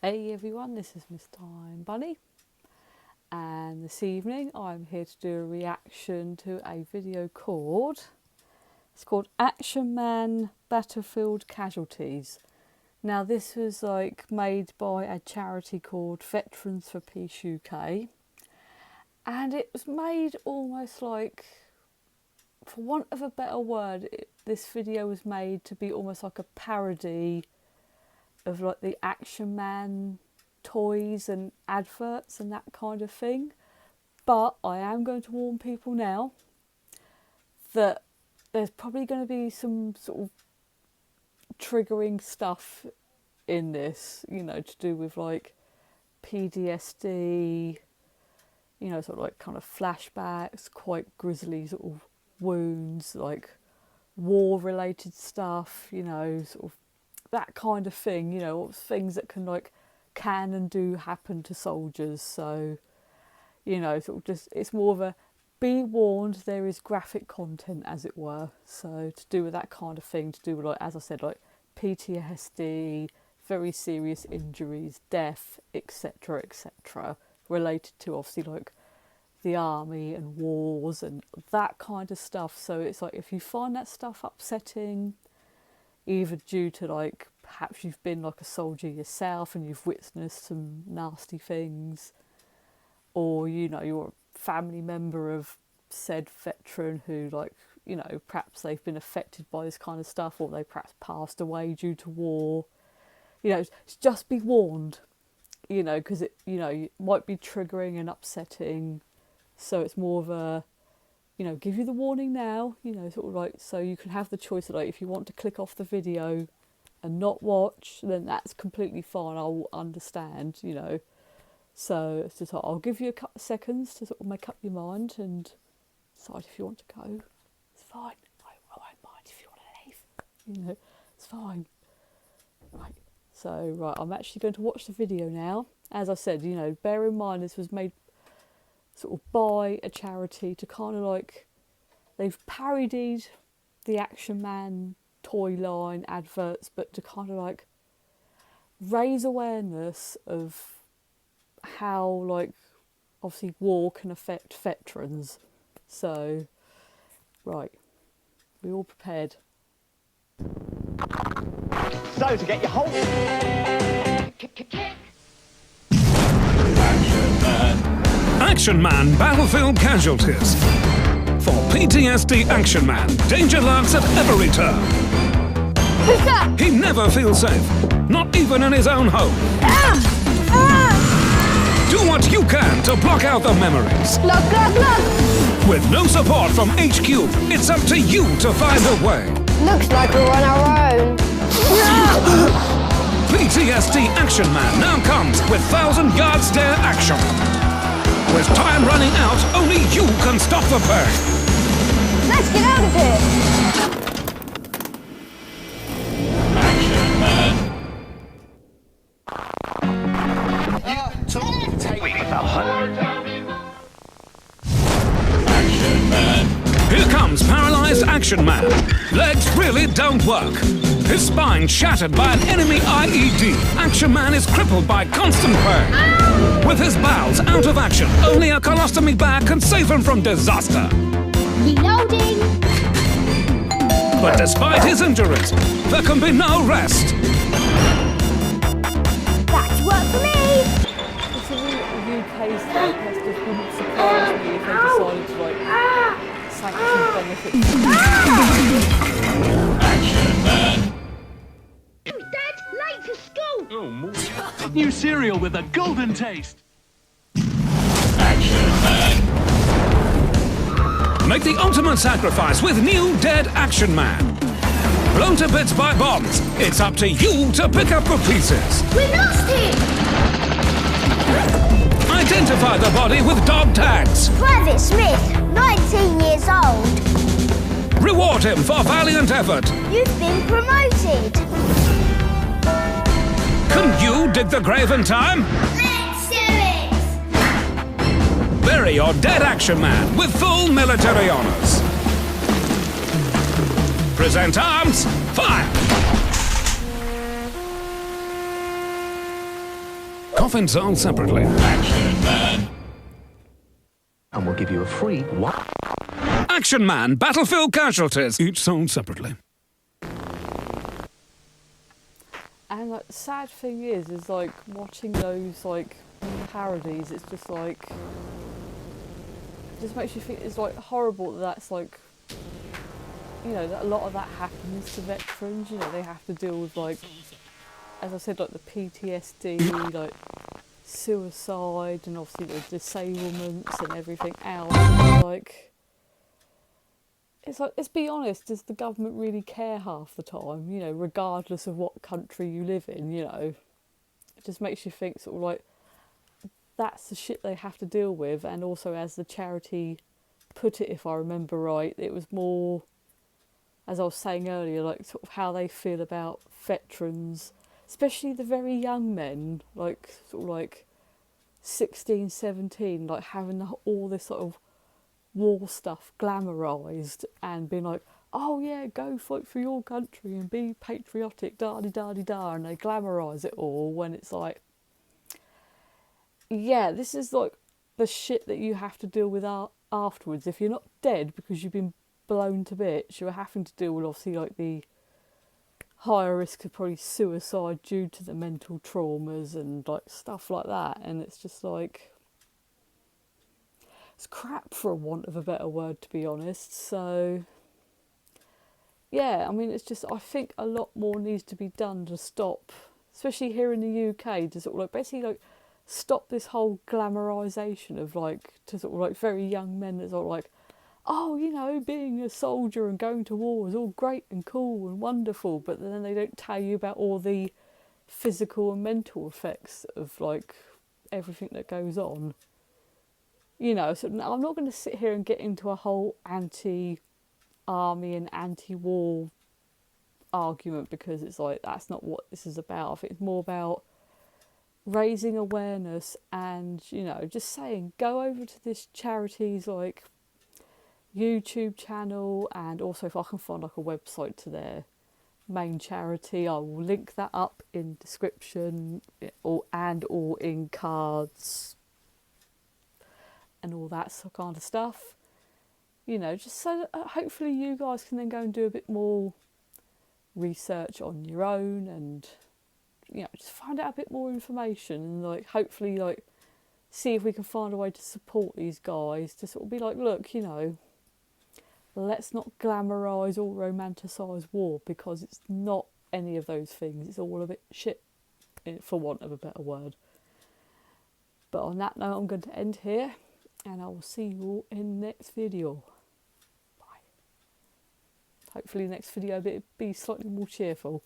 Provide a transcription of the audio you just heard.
Hey everyone, this is Miss Time Bunny, and this evening I'm here to do a reaction to a video called Action Man Battlefield Casualties. Now this was made by a charity called Veterans for Peace UK, and it was made almost like, for want of a better word, this video was made to be almost like a parody of like the Action Man toys and adverts and that kind of thing. But I am going to warn people now that there's probably going to be some sort of triggering stuff in this, you know, to do with like PTSD, you know, sort of like kind of flashbacks, quite grisly sort of wounds, like war related stuff, you know, sort of that kind of thing, you know, things that can and do happen to soldiers. So, you know, sort of just, it's more of a be warned, there is graphic content, as it were. So to do with that kind of thing, to do with, like, as I said, like PTSD, very serious injuries, death, etc., etc., related to obviously like the army and wars and that kind of stuff. So it's like, if you find that stuff upsetting, either due to like perhaps you've been like a soldier yourself and you've witnessed some nasty things, or you know you're a family member of said veteran who, like, you know, perhaps they've been affected by this kind of stuff, or they perhaps passed away due to war, you know, just be warned, you know, because it, you know, it might be triggering and upsetting. So it's more of a, you know, give you the warning now, you know, sort of like, so you can have the choice of like, if you want to click off the video and not watch, then that's completely fine, I'll understand, you know. So it's just like, I'll give you a couple of seconds to sort of make up your mind and decide if you want to go. It's fine, I won't mind if you want to leave, you know, it's fine. Right, so right, I'm actually going to watch the video now. As I said, you know, bear in mind this was made sort of by a charity to kind of like, they've parodied the Action Man toy line adverts, but to kind of like raise awareness of how like obviously war can affect veterans. So right, we all prepared? So to get your whole Action Man Battlefield Casualties. For PTSD Action Man, danger lurks at every turn. Who's that? He never feels safe, not even in his own home. Do what you can to block out the memories. Look! With no support from HQ, it's up to you to find a way. Looks like we're on our own. PTSD Action Man now comes with 1,000-yard stare action. With time running out, only you can stop the pain. Let's get out of here. Action Man. Action Man. Here comes paralyzed Action Man. Legs really don't work. His spine shattered by an enemy IED. Action Man is crippled by constant pain. With his bowels out of action, only a colostomy bag can save him from disaster. Reloading. But despite his injuries, there can be no rest. That's work for me. The UK's therapist just wouldn't surprise me if they decided to like sanction benefits. Action Man. Dad, late for school. Oh, more. New cereal with a golden taste. Action Man. Make the ultimate sacrifice with new Dead Action Man. Blown to bits by bombs, it's up to you to pick up the pieces. We lost him. Identify the body with dog tags. Private Smith, 19 years old. Reward him for valiant effort. You've been promoted. Can you dig the grave in time? Let's do it. Bury your dead Action Man with full military honours. Present arms, fire! Coffins sold separately. Action Man. And we'll give you a free one. Action Man, Battlefield Casualties, each sold separately. And like the sad thing is like watching those like parodies. It's just like, it just makes you think it's like horrible that that's like, you know, that a lot of that happens to veterans. You know, they have to deal with like, as I said, like the PTSD, like suicide, and obviously the disablements and everything else. It's like, let's be honest, does the government really care half the time? You know, regardless of what country you live in, you know, it just makes you think sort of like, that's the shit they have to deal with. And also, as the charity put it, if I remember right, it was more, as I was saying earlier, like sort of how they feel about veterans, especially the very young men, like sort of like 16, 17, like having all this sort of war stuff glamorised and being like, oh yeah, go fight for your country and be patriotic, da-di-da-di-da, and they glamorise it all, when it's like, yeah, this is like the shit that you have to deal with afterwards. If you're not dead because you've been blown to bits, you're having to deal with obviously like the higher risk of probably suicide due to the mental traumas and like stuff like that. And it's just like, it's crap, for a want of a better word, to be honest. So yeah, I mean, it's just, I think a lot more needs to be done to stop, especially here in the UK, to sort of like basically like stop this whole glamorisation of like, to sort of like very young men that's all like, oh, you know, being a soldier and going to war is all great and cool and wonderful, but then they don't tell you about all the physical and mental effects of like everything that goes on. You know, so I'm not going to sit here and get into a whole anti-army and anti-war argument, because it's like, that's not what this is about. I think it's more about raising awareness and, you know, just saying, go over to this charity's like YouTube channel, and also if I can find like a website to their main charity, I will link that up in description or in cards and all that kind of stuff, you know, just so that hopefully you guys can then go and do a bit more research on your own, and, you know, just find out a bit more information, and like hopefully like see if we can find a way to support these guys, to sort of be like, look, you know, let's not glamorise or romanticise war, because it's not any of those things. It's all a bit shit, for want of a better word. But on that note, I'm going to end here, and I will see you all in the next video. Bye. Hopefully the next video will be slightly more cheerful.